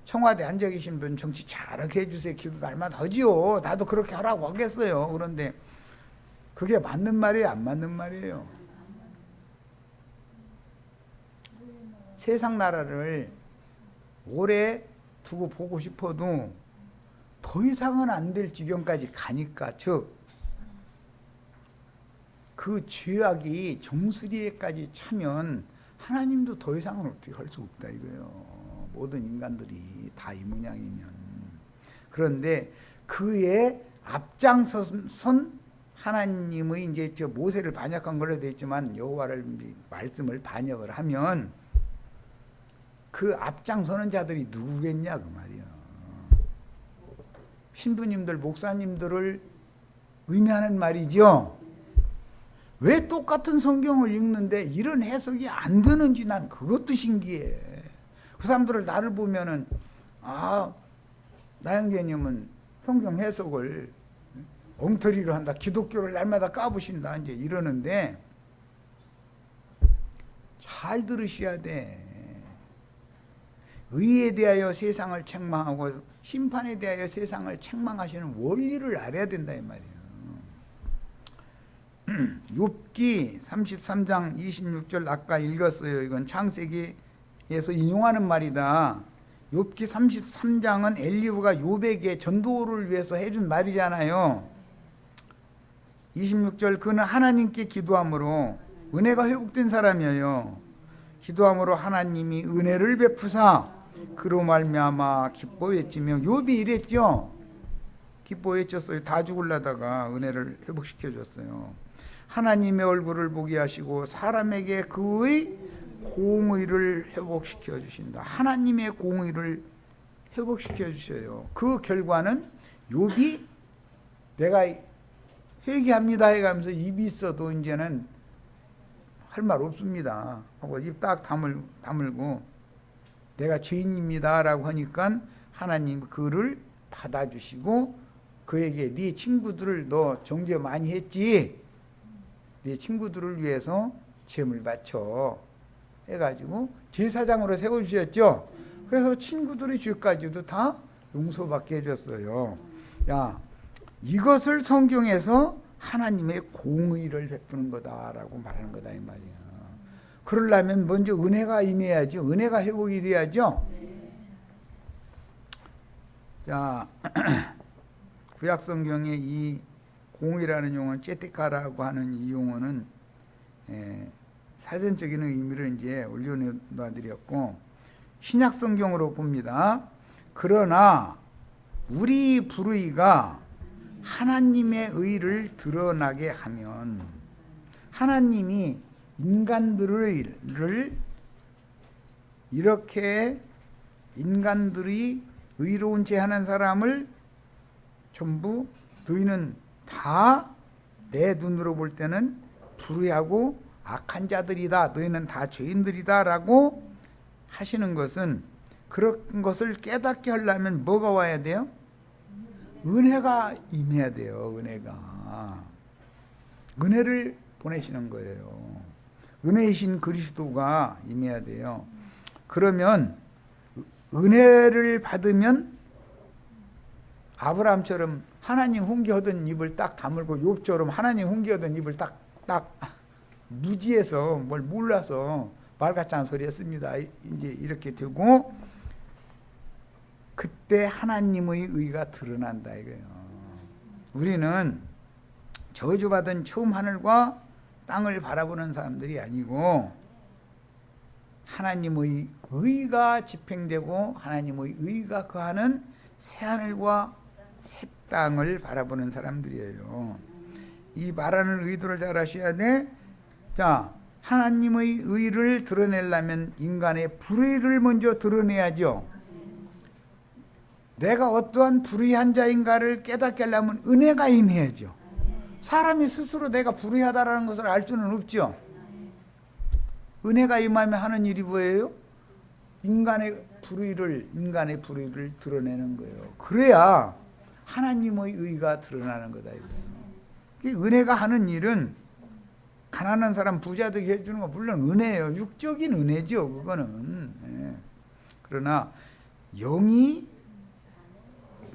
청와대 앉아 계신 분 정치 잘하게 해주세요. 기도 날마다 하지요. 나도 그렇게 하라고 하겠어요. 그런데 그게 맞는 말이에요? 안 맞는 말이에요? 세상 나라를 오래 두고 보고 싶어도 더 이상은 안 될 지경까지 가니까, 즉 그 죄악이 정수리에까지 차면 하나님도 더 이상은 어떻게 할 수 없다 이거예요. 모든 인간들이 다 이 모양이면. 그런데 그에 앞장선 하나님의 이제 저 모세를 반역한 걸로 되어 있지만 여호와를 말씀을 반역을 하면 그 앞장서는 자들이 누구겠냐 그 말이야. 신부님들, 목사님들을 의미하는 말이죠. 왜 똑같은 성경을 읽는데 이런 해석이 안 되는지 난 그것도 신기해. 그 사람들을 나를 보면은 나영재님은 성경 해석을 엉터리로 한다, 기독교를 날마다 까부신다 이제 이러는데 잘 들으셔야 돼. 의에 대하여 세상을 책망하고 심판에 대하여 세상을 책망하시는 원리를 알아야 된다 이 말이에요. 욥기 33장 26절 아까 읽었어요. 이건 창세기에서 인용하는 말이다. 욥기 33장은 엘리후가 욥에게 전도를 위해서 해준 말이잖아요. 26절 그는 하나님께 기도함으로 은혜가 회복된 사람이에요. 기도함으로 하나님이 은혜를 베푸사 그로 말미암아 기뻐 외치며 욥이 이랬죠. 기뻐 외쳤어요. 다 죽으려다가 은혜를 회복시켜 줬어요. 하나님의 얼굴을 보게 하시고 사람에게 그의 공의를 회복시켜 주신다. 하나님의 공의를 회복시켜 주셔요. 그 결과는 욥이 내가 회개합니다 해가면서 입이 있어도 이제는 할 말 없습니다 하고 입 딱 다물고 내가 죄인입니다 라고 하니까 하나님 그를 받아주시고 그에게 네 친구들을 너 정죄 많이 했지, 네 친구들을 위해서 제물 바쳐 해가지고 제사장으로 세워주셨죠. 그래서 친구들의 죄까지도 다 용서받게 해줬어요. 야, 이것을 성경에서 하나님의 공의를 베푸는 거다라고 말하는 거다 이 말이야. 그러려면 먼저 은혜가 임해야죠. 은혜가 회복이 돼야죠. 자, 구약 성경에 이 공의라는 용어는 제티카라고 하는 이 용어는 사전적인 의미를 이제 올려놔드렸고 신약 성경으로 봅니다. 그러나 우리 불의가 하나님의 의를 드러나게 하면 하나님이 인간들을 이렇게 인간들이 의로운 죄 하는 사람을 전부 너희는 다 내 눈으로 볼 때는 불의하고 악한 자들이다. 너희는 다 죄인들이다 라고 하시는 것은 그런 것을 깨닫게 하려면 뭐가 와야 돼요? 은혜가 임해야 돼요. 은혜를 보내시는 거예요. 은혜이신 그리스도가 임해야 돼요. 그러면 은혜를 받으면 아브라함처럼 하나님 훈계하던 입을 딱 다물고 욥처럼 하나님 훈계하던 입을 딱 무지해서 뭘 몰라서 말 같지 않은 소리 했습니다. 이제 이렇게 되고 그때 하나님의 의가 드러난다 이거예요. 우리는 저주받은 처음 하늘과 땅을 바라보는 사람들이 아니고 하나님의 의가 집행되고 하나님의 의가 거하는 새하늘과 새 땅을 바라보는 사람들이에요. 이 말하는 의도를 잘 아셔야 돼. 자, 하나님의 의를 드러내려면 인간의 불의를 먼저 드러내야죠. 내가 어떠한 불의한 자인가를 깨닫게 하려면 은혜가 임해야죠. 사람이 스스로 내가 불의하다라는 것을 알 수는 없죠. 은혜가 임하면 하는 일이 뭐예요? 인간의 불의를 드러내는 거예요. 그래야 하나님의 의가 드러나는 거다. 은혜가 하는 일은 가난한 사람 부자 되게 해주는 건 물론 은혜예요. 육적인 은혜죠. 그거는. 그러나 영이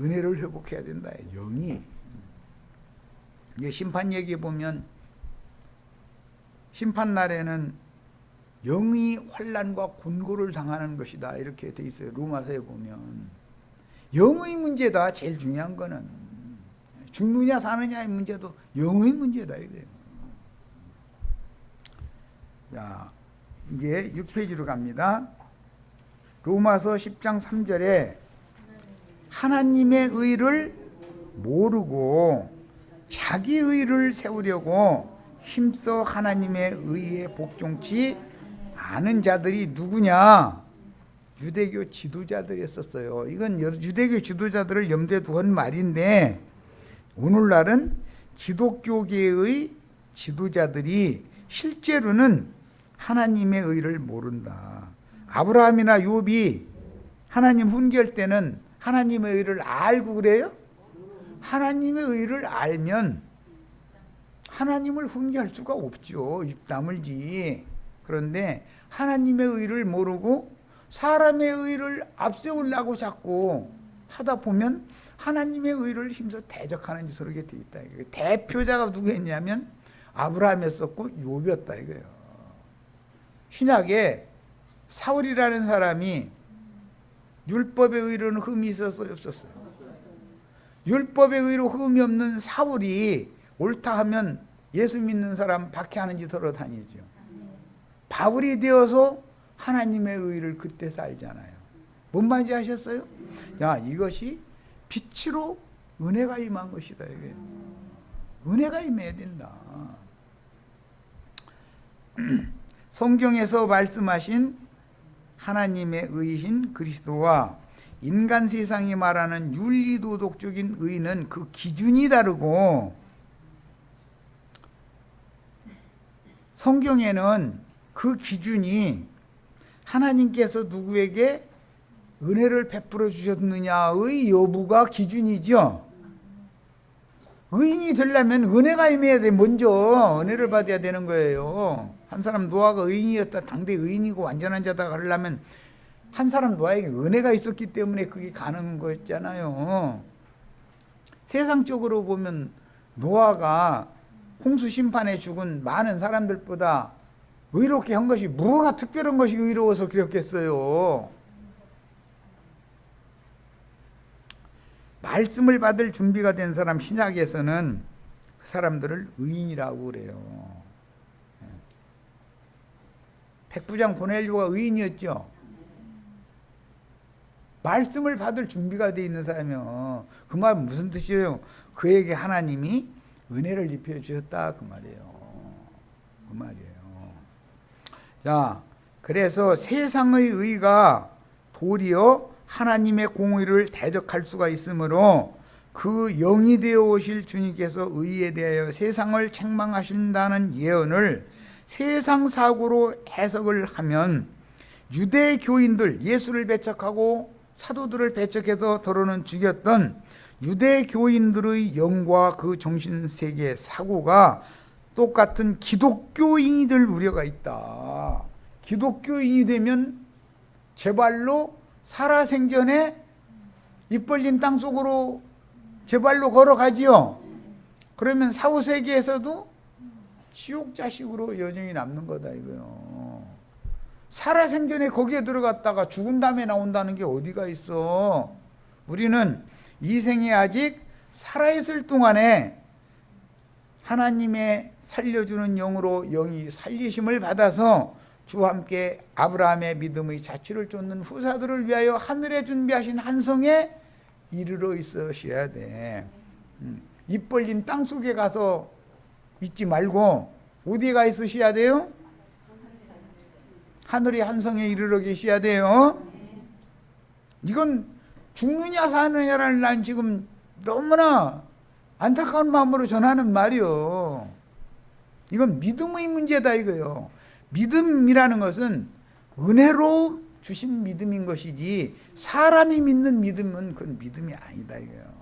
은혜를 회복해야 된다. 영이. 심판 얘기에 보면 심판날에는 영이 환난과 곤고를 당하는 것이다 이렇게 돼 있어요. 로마서에 보면 영의 문제다. 제일 중요한 거는 죽느냐 사느냐의 문제도 영의 문제다 이거예요. 자, 이제 6페이지로 갑니다. 로마서 10장 3절에 하나님의 의를 모르고 자기 의를 세우려고 힘써 하나님의 의에 복종치 않은 자들이 누구냐? 유대교 지도자들이었어요. 이건 유대교 지도자들을 염두에 두은 말인데 오늘날은 기독교계의 지도자들이 실제로는 하나님의 의를 모른다. 아브라함이나 욥이 하나님 훈계할 때는 하나님의 의를 알고 그래요? 하나님의 의를 알면 하나님을 훈계할 수가 없죠. 입 다물지. 그런데 하나님의 의를 모르고 사람의 의를 앞세우려고 자꾸 하다 보면 하나님의 의를 힘써 대적하는 짓을 하게 돼 있다. 대표자가 누구였냐면 아브라함이었었고 욥이었다 이거예요. 신약에 사울이라는 사람이 율법의 의로는 흠이 있었어요, 없었어요? 율법의 의로 흠이 없는 사울이 옳다 하면 예수 믿는 사람 박해하는 짓으로 다니죠. 바울이 되어서 하나님의 의를 그때 살잖아요. 뭔 말인지 아셨어요? 야, 이것이 빛으로 은혜가 임한 것이다. 이게. 은혜가 임해야 된다. 성경에서 말씀하신 하나님의 의이신 그리스도와 인간 세상이 말하는 윤리도덕적인 의는 그 기준이 다르고, 성경에는 그 기준이 하나님께서 누구에게 은혜를 베풀어 주셨느냐의 여부가 기준이죠. 의인이 되려면 은혜가 임해야 돼. 먼저 은혜를 받아야 되는 거예요. 한 사람 노아가 의인이었다, 당대 의인이고 완전한 자다 하려면 한 사람 노아에게 은혜가 있었기 때문에 그게 가능한 거였잖아요. 세상적으로 보면 노아가 홍수 심판에 죽은 많은 사람들보다 의롭게 한 것이 뭐가 특별한 것이 의로워서 그렇겠어요. 말씀을 받을 준비가 된 사람, 신약에서는 그 사람들을 의인이라고 그래요. 백부장 고넬료가 의인이었죠. 말씀을 받을 준비가 되어 있는 사람이요. 그 말은 무슨 뜻이에요? 그에게 하나님이 은혜를 입혀 주셨다 그 말이에요. 그 말이에요. 자, 그래서 세상의 의가 도리어 하나님의 공의를 대적할 수가 있으므로 그 영이 되어 오실 주님께서 의에 대하여 세상을 책망하신다는 예언을 세상 사고로 해석을 하면 유대 교인들, 예수를 배척하고 사도들을 배척해서 더러는 죽였던 유대 교인들의 영과 그 정신세계 사고가 똑같은 기독교인이 될 우려가 있다. 기독교인이 되면 제발로 살아생전에 입 벌린 땅속으로 제발로 걸어가지요. 그러면 사후세계에서도 지옥 자식으로 여정이 남는 거다 이거요. 살아생전에 거기에 들어갔다가 죽은 다음에 나온다는 게 어디가 있어. 우리는 이 생에 아직 살아있을 동안에 하나님의 살려주는 영으로 영이 살리심을 받아서 주와 함께 아브라함의 믿음의 자취를 쫓는 후사들을 위하여 하늘에 준비하신 한성에 이르러 있으셔야 돼. 입 벌린 땅속에 가서 있지 말고 어디에 가 있으셔야 돼요? 하늘의 한성에 이르러 계셔야 돼요. 이건 죽느냐 사느냐를 난 지금 너무나 안타까운 마음으로 전하는 말이요. 이건 믿음의 문제다 이거요. 믿음이라는 것은 은혜로 주신 믿음인 것이지 사람이 믿는 믿음은 그건 믿음이 아니다 이거요.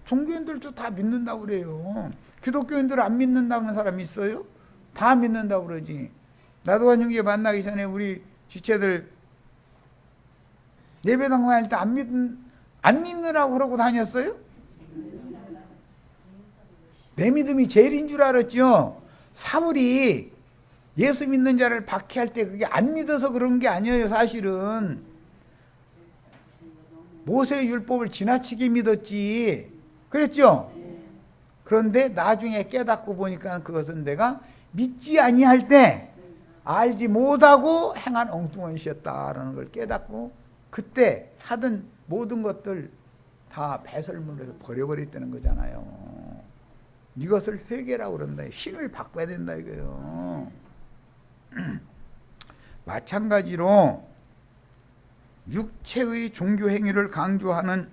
종교인들도 다 믿는다고 그래요. 기독교인들 안 믿는다는 사람 있어요? 다 믿는다고 그러지. 나도한 형제 만나기 전에 우리 지체들 예배당 다닐 때 안 믿느라고 그러고 다녔어요? 내 믿음이 제일인 줄 알았죠. 사울이 예수 믿는 자를 박해할 때 그게 안 믿어서 그런 게 아니에요. 사실은 모세의 율법을 지나치게 믿었지. 그랬죠? 그런데 나중에 깨닫고 보니까 그것은 내가 믿지 아니할 때 알지 못하고 행한 엉뚱한 것이었다라는 걸 깨닫고 그때 하던 모든 것들 다 배설물에서 버려버렸다는 거잖아요. 이것을 회개라고 그런다. 신을 바꿔야 된다 이거예요. 마찬가지로 육체의 종교 행위를 강조하는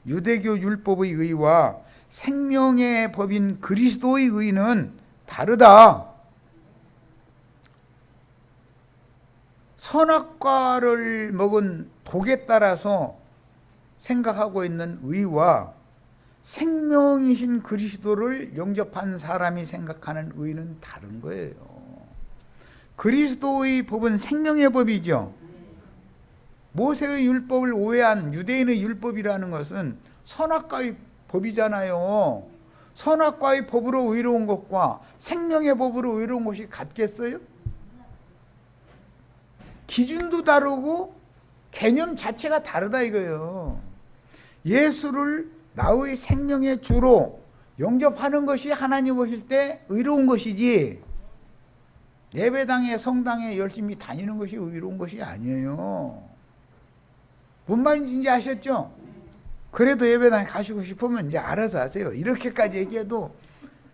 유대교 율법의 의와 생명의 법인 그리스도의 의는 다르다. 선악과를 먹은 독에 따라서 생각하고 있는 의와 생명이신 그리스도를 영접한 사람이 생각하는 의는 다른 거예요. 그리스도의 법은 생명의 법이죠. 모세의 율법을 오해한 유대인의 율법이라는 것은 선악과의 법이잖아요. 선악과의 법으로 의로운 것과 생명의 법으로 의로운 것이 같겠어요? 기준도 다르고 개념 자체가 다르다 이거예요. 예수를 나의 생명의 주로 영접하는 것이 하나님 보실 때 의로운 것이지, 예배당에 성당에 열심히 다니는 것이 의로운 것이 아니에요. 뭔 말인지 아셨죠? 그래도 예배당에 가시고 싶으면 이제 알아서 하세요. 이렇게까지 얘기해도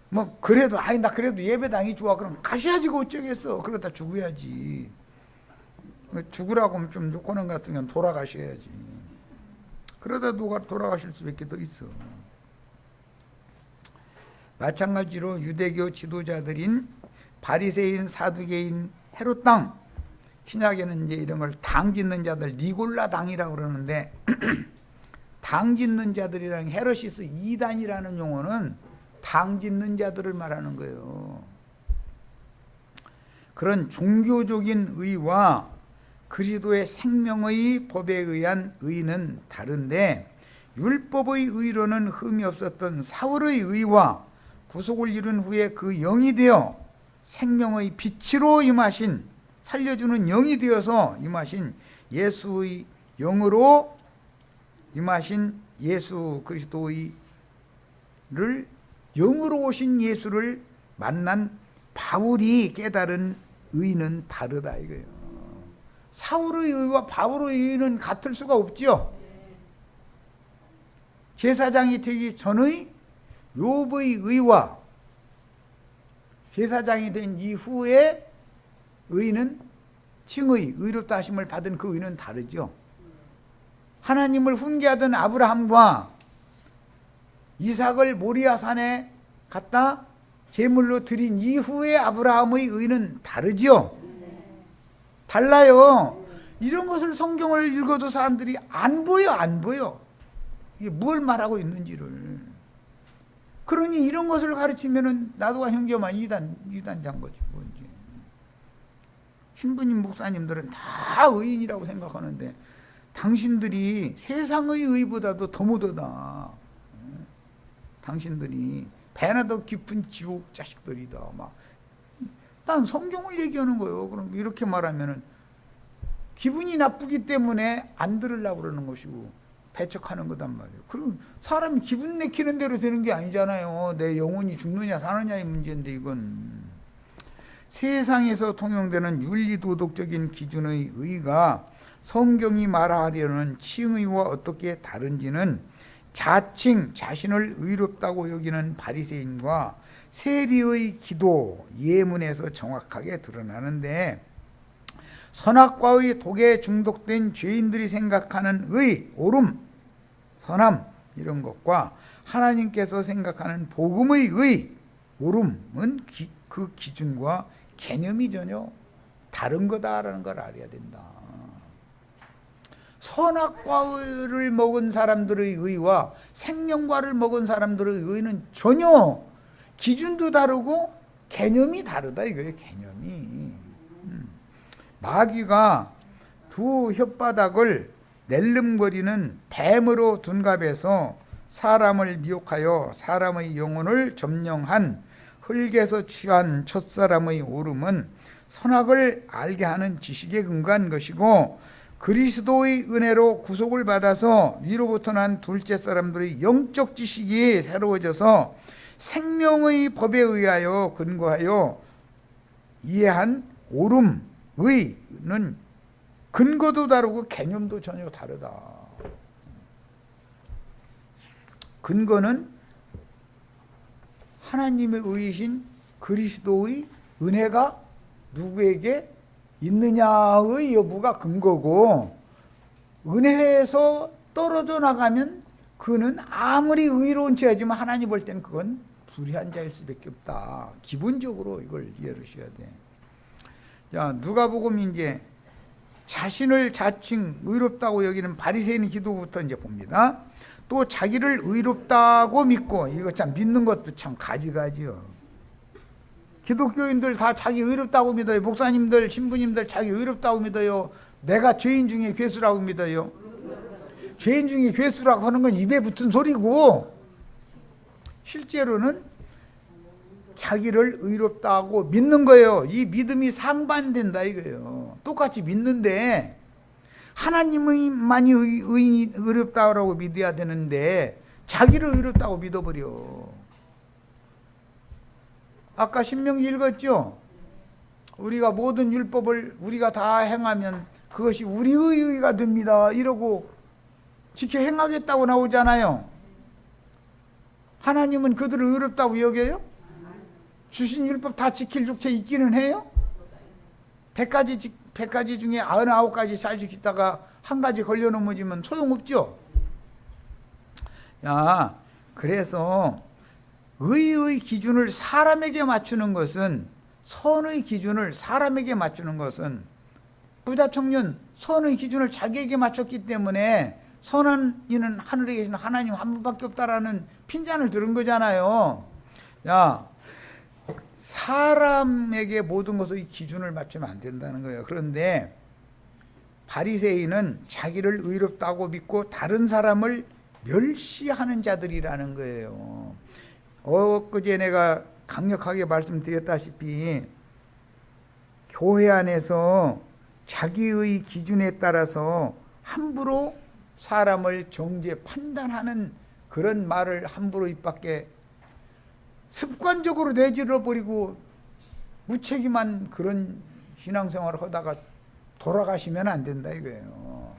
뭐 그래도 아니 나 그래도 예배당이 좋아 그럼 가셔야지 그 어쩌겠어. 그러다 죽어야지. 죽으라고 하면 좀 요건은 같은 건 돌아가셔야지. 그러다 돌아가실 수밖에 더 있어. 마찬가지로 유대교 지도자들인 바리새인, 사두개인, 헤롯 당, 신약에는 이제 이런 걸 당 짓는 자들, 니골라 당이라고 그러는데 당 짓는 자들이랑 헤롯이스 2단이라는 용어는 당 짓는 자들을 말하는 거예요. 그런 종교적인 의와 그리스도의 생명의 법에 의한 의는 다른데, 율법의 의로는 흠이 없었던 사울의 의와 구속을 이룬 후에 그 영이 되어 생명의 빛으로 임하신, 살려주는 영이 되어서 임하신 예수의 영으로 임하신 예수 그리스도를, 영으로 오신 예수를 만난 바울이 깨달은 의는 다르다 이거예요. 사울의 의와 바울의 의는 같을 수가 없죠. 제사장이 되기 전의 욥의 의와 제사장이 된 이후의 의는, 칭의, 의롭다 하심을 받은 그 의는 다르죠. 하나님을 훈계하던 아브라함과 이삭을 모리아산에 갖다 제물로 드린 이후의 아브라함의 의는 다르죠. 달라요. 이런 것을 성경을 읽어도 사람들이 안 보여. 이게 뭘 말하고 있는지를. 그러니 이런 것을 가르치면은 나도가 형제만 이단자인 거지 뭔지. 신부님 목사님들은 다 의인이라고 생각하는데 당신들이 세상의 의보다도 더 못하다. 당신들이 배나 더 깊은 지옥 자식들이다. 난 성경을 얘기하는 거예요. 그럼 이렇게 말하면은 기분이 나쁘기 때문에 안 들으려고 그러는 것이고 배척하는 거단 말이에요. 그럼 사람이 기분 내키는 대로 되는 게 아니잖아요. 내 영혼이 죽느냐 사느냐의 문제인데, 이건 세상에서 통용되는 윤리도덕적인 기준의 의가 성경이 말하려는 칭의와 어떻게 다른지는 자칭 자신을 의롭다고 여기는 바리새인과 세리의 기도 예문에서 정확하게 드러나는데, 선악과의 독에 중독된 죄인들이 생각하는 의, 옳음, 선함 이런 것과 하나님께서 생각하는 복음의 의, 옳음은 그 기준과 개념이 전혀 다른 거다라는 걸 알아야 된다. 선악과를 먹은 사람들의 의와 생명과를 먹은 사람들의 의는 전혀 기준도 다르고 개념이 다르다 이거예요. 개념이. 마귀가 두 혓바닥을 낼름거리는 뱀으로 둔갑해서 사람을 미혹하여 사람의 영혼을 점령한 흙에서 취한 첫사람의 오름은 선악을 알게 하는 지식에 근거한 것이고, 그리스도의 은혜로 구속을 받아서 위로부터 난 둘째 사람들의 영적 지식이 새로워져서 생명의 법에 의하여 근거하여 이해한 옳음의는 근거도 다르고 개념도 전혀 다르다. 근거는 하나님의 의이신 그리스도의 은혜가 누구에게 있느냐의 여부가 근거고, 은혜에서 떨어져 나가면 그는 아무리 의로운 자이지만 하나님 볼 때는 그건 불의한 자일 수밖에 없다. 기본적으로 이걸 이해하셔야 돼. 자, 누가복음 이제 자신을 자칭 의롭다고 여기는 바리새인 기도부터 이제 봅니다. 또 자기를 의롭다고 믿고, 이거 참 믿는 것도 참 가지가지요. 기독교인들 다 자기 의롭다고 믿어요. 목사님들, 신부님들 자기 의롭다고 믿어요. 내가 죄인 중에 괴수라고 믿어요. 죄인 중에 괴수라고 하는 건 입에 붙은 소리고, 실제로는 자기를 의롭다고 믿는 거예요. 이 믿음이 상반된다 이거예요. 똑같이 믿는데 하나님만이 의롭다고 믿어야 되는데 자기를 의롭다고 믿어버려. 아까 신명기 읽었죠? 우리가 모든 율법을 우리가 다 행하면 그것이 우리의 의가 됩니다. 이러고 지켜 행하겠다고 나오잖아요. 하나님은 그들을 의롭다고 여겨요? 주신 율법 다 지킬 육체 있기는 해요? 100가지 중에 99가지 잘 지키다가 한 가지 걸려 넘어지면 소용없죠? 야, 그래서 의의 기준을 사람에게 맞추는 것은, 선의 기준을 사람에게 맞추는 것은, 부자 청년 선의 기준을 자기에게 맞췄기 때문에 선한 이는 하늘에 계신 하나님 한 분밖에 없다라는 핀잔을 들은 거잖아요. 야, 사람에게 모든 것의 기준을 맞추면 안 된다는 거예요. 그런데 바리새인은 자기를 의롭다고 믿고 다른 사람을 멸시하는 자들이라는 거예요. 엊그제 내가 강력하게 말씀드렸다시피 교회 안에서 자기의 기준에 따라서 함부로 사람을 정죄 판단하는 그런 말을 함부로 입 밖에 습관적으로 내질러 버리고 무책임한 그런 신앙생활을 하다가 돌아가시면 안 된다 이거예요.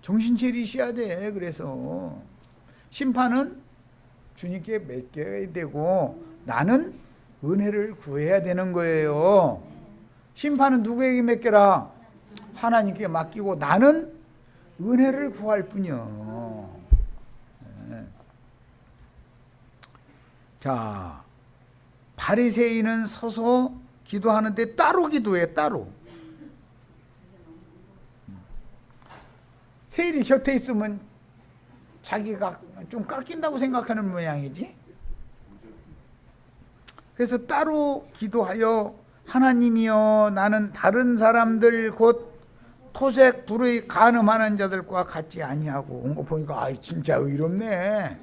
정신 차리셔야 돼. 그래서 심판은 주님께 맡겨야 되고 나는 은혜를 구해야 되는 거예요. 심판은 누구에게 맡겨라? 하나님께 맡기고 나는 은혜를 구할 뿐이요. 네. 자, 바리새인은 서서 기도하는데 따로 기도해. 따로. 세일이 곁에 있으면 자기가 좀 깎인다고 생각하는 모양이지. 그래서 따로 기도하여 하나님이여 나는 다른 사람들 곧 토색 불의 간음하는 자들과 같지 아니하고 온 거 보니까 아이 진짜 의롭네.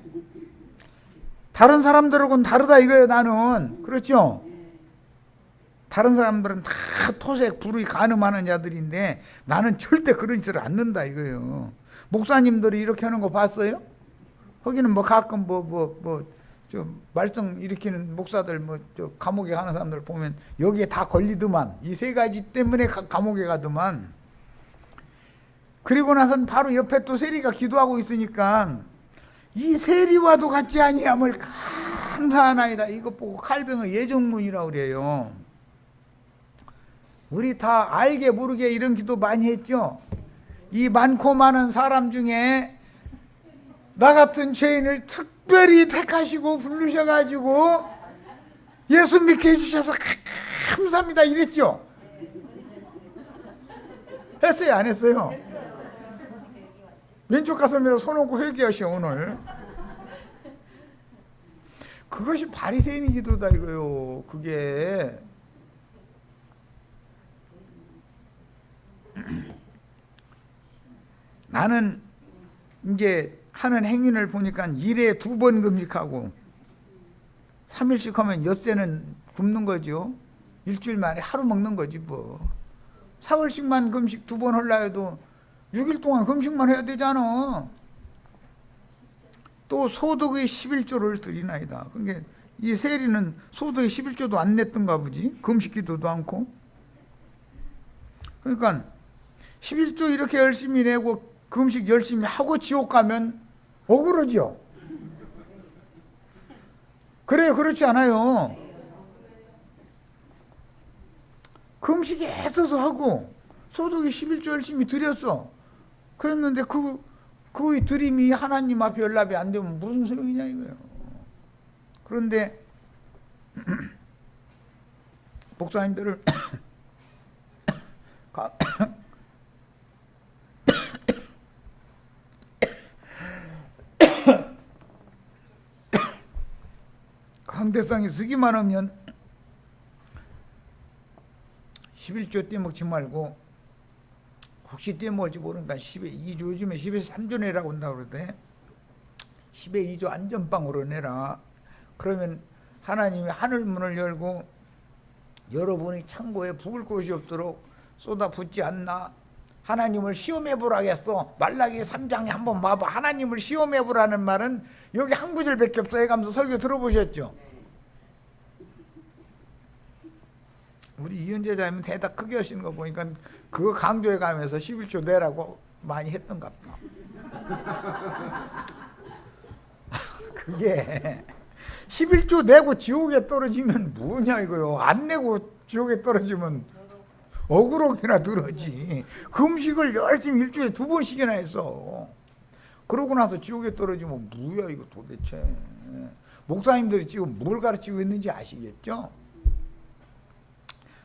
다른 사람들하고는 다르다 이거예요. 나는. 그렇죠? 다른 사람들은 다 토색 불의 간음하는 자들인데 나는 절대 그런 짓을 않는다 이거예요. 목사님들이 이렇게 하는 거 봤어요? 거기는 뭐 가끔 좀 말썽 일으키는 목사들 저 감옥에 가는 사람들 보면 여기에 다 걸리더만. 이 세 가지 때문에 감옥에 가더만. 그리고 나선 바로 옆에 또 세리가 기도하고 있으니까 이 세리와도 같지 아니함을 감사하나이다. 이것 보고 칼병의 예정문이라고 그래요. 우리 다 알게 모르게 이런 기도 많이 했죠. 이 많고 많은 사람 중에 나 같은 죄인을 특별히 택하시고 부르셔가지고 예수 믿게 해주셔서 감사합니다 이랬죠. 했어요 안 했어요? 왼쪽 가슴에 손 얹고 회개하시오 오늘. 그것이 바리새인 기도다 이거요. 그게 나는 이제 하는 행위를 보니까 일에 2번 금식하고 3일씩 하면 엿새는 굶는 거죠. 일주일 만에 하루 먹는 거지 뭐. 사흘씩만 금식 2번 하려 해도 6일 동안 금식만 해야 되잖아. 또 소득의 11조를 드리나이다. 그러니까 이 세리는 소득의 11조도 안 냈던가 보지. 금식기도도 않고. 그러니까 11조 이렇게 열심히 내고 금식 열심히 하고 지옥 가면 억울하죠. 그래요, 그렇지 않아요? 금식이 애써서 하고 소득이 11조 열심히 드렸어. 그랬는데 그 드림이 하나님 앞에 연락이 안 되면 무슨 소용이냐 이거예요. 그런데 목사님들을 강대상에 쓰기만 하면 11조 떼먹지 말고 혹시 떼먹을지 모르니까 10에 2조, 요즘에 10에서 3조 내라고 한다고 그러대. 10에 2조 안전빵으로 내라. 그러면 하나님이 하늘문을 열고 여러분이 창고에 부을 곳이 없도록 쏟아붓지 않나. 하나님을 시험해보라겠어. 말라기 3장에 한번 봐봐. 하나님을 시험해보라는 말은 여기 한 구절밖에 없어요. 가면서 설교 들어보셨죠? 우리 이현재 자매는 대답 크게 하시는 거 보니까 그거 강조해 가면서 11조 내라고 많이 했던가 봐. 그게 11조 내고 지옥에 떨어지면 뭐냐 이거요. 안 내고 지옥에 떨어지면 억울하기나 들어지. 금식을 열심히 일주일에 2번씩이나 했어. 그러고 나서 지옥에 떨어지면 뭐야 이거 도대체. 목사님들이 지금 뭘 가르치고 있는지 아시겠죠?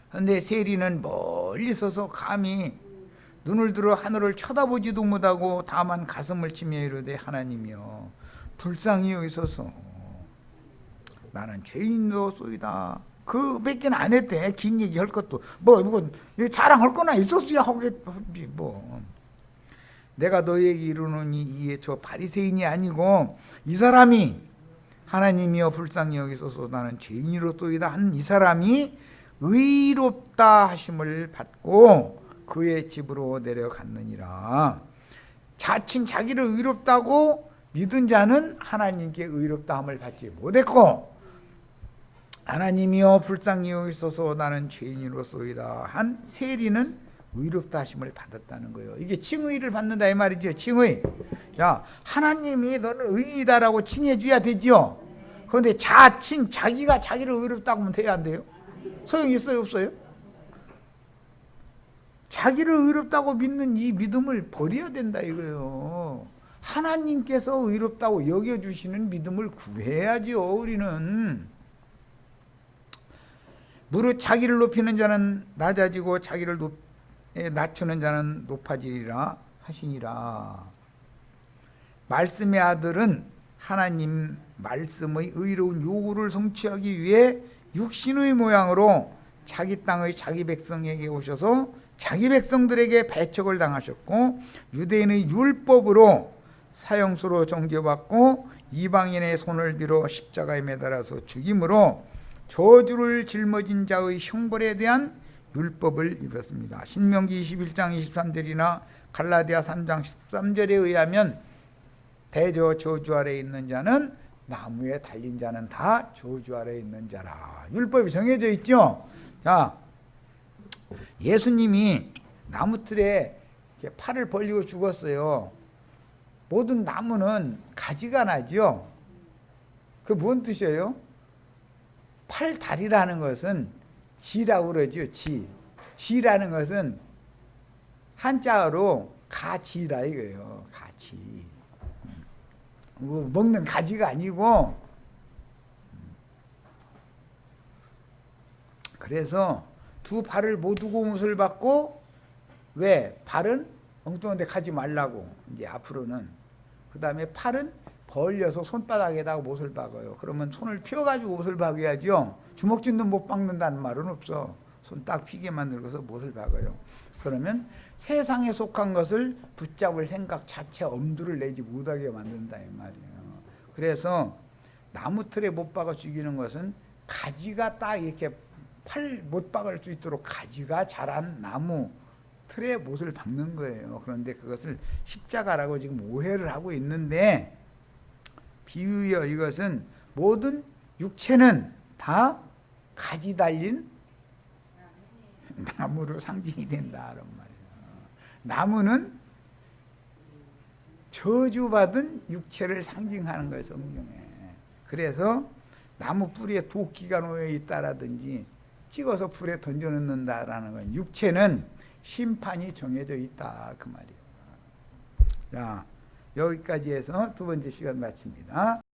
그런데 세리는 멀리 서서 감히 눈을 들어 하늘을 쳐다보지도 못하고 다만 가슴을 치며 이르되 하나님이여 불쌍히 여기소서 나는 죄인이로소이다. 그 밖에 안 했대. 긴 얘기 할 것도 뭐 자랑할 거나 있었어야 하겠지 뭐. 내가 너에게 이르노니 이에 저 바리새인이 아니고 이 사람이 하나님이여 불쌍히 여기소서 나는 죄인이로소이다 한 이 사람이 의롭다 하심을 받고 그의 집으로 내려갔느니라. 자칭 자기를 의롭다고 믿은 자는 하나님께 의롭다함을 받지 못했고 하나님이여 불쌍히 여기소서 나는 죄인으로소이다 한 세리는 의롭다 하심을 받았다는 거예요. 이게 칭의를 받는다 이 말이죠. 칭의. 야, 하나님이 너는 의인이다라고 칭해 줘야 되죠. 그런데 자칭 자기가 자기를 의롭다고 하면 돼야 안 돼요? 소용이 있어요 없어요? 자기를 의롭다고 믿는 이 믿음을 버려야 된다 이거예요. 하나님께서 의롭다고 여겨주시는 믿음을 구해야죠. 우리는 무릇 자기를 높이는 자는 낮아지고 자기를 낮추는 자는 높아지리라 하시니라. 말씀의 아들은 하나님 말씀의 의로운 요구를 성취하기 위해 육신의 모양으로 자기 땅의 자기 백성에게 오셔서 자기 백성들에게 배척을 당하셨고 유대인의 율법으로 사형수로 정죄받고 이방인의 손을 빌어 십자가에 매달아서 죽임으로 저주를 짊어진 자의 형벌에 대한 율법을 입었습니다. 신명기 21장 23절이나 갈라디아 3장 13절에 의하면 대저 저주 아래에 있는 자는 나무에 달린 자는 다 저주 아래에 있는 자라. 율법이 정해져 있죠. 자, 예수님이 나무틀에 팔을 벌리고 죽었어요. 모든 나무는 가지가 나죠. 그 뭔 뜻이에요? 팔다리라는 것은 지라고 그러죠. 지라는 것은 한자어로 가지라 이거예요. 가지. 뭐 먹는 가지가 아니고. 그래서 두 발을 모두 못을 받고 왜? 발은 엉뚱한 데 가지 말라고. 이제 앞으로는. 그 다음에 팔은 벌려서 손바닥에다가 못을 박아요. 그러면 손을 펴가지고 못을 박아야죠. 주먹진도 못 박는다는 말은 없어. 손 딱 피게 만들고서 못을 박아요. 그러면 세상에 속한 것을 붙잡을 생각 자체 엄두를 내지 못하게 만든다 이 말이에요. 그래서 나무 틀에 못 박아 죽이는 것은 가지가 딱 이렇게 팔 못 박을 수 있도록 가지가 자란 나무 틀에 못을 박는 거예요. 그런데 그것을 십자가라고 지금 오해를 하고 있는데 비유여 이것은 모든 육체는 다 가지 달린 나무로 상징이 된다 이런 말이에요. 나무는 저주받은 육체를 상징하는 거예요. 성경에. 그래서 나무 뿌리에 도끼가 놓여 있다라든지 찍어서 불에 던져 넣는다라는 건 육체는 심판이 정해져 있다 그 말이에요. 자, 여기까지 해서 두 번째 시간 마칩니다.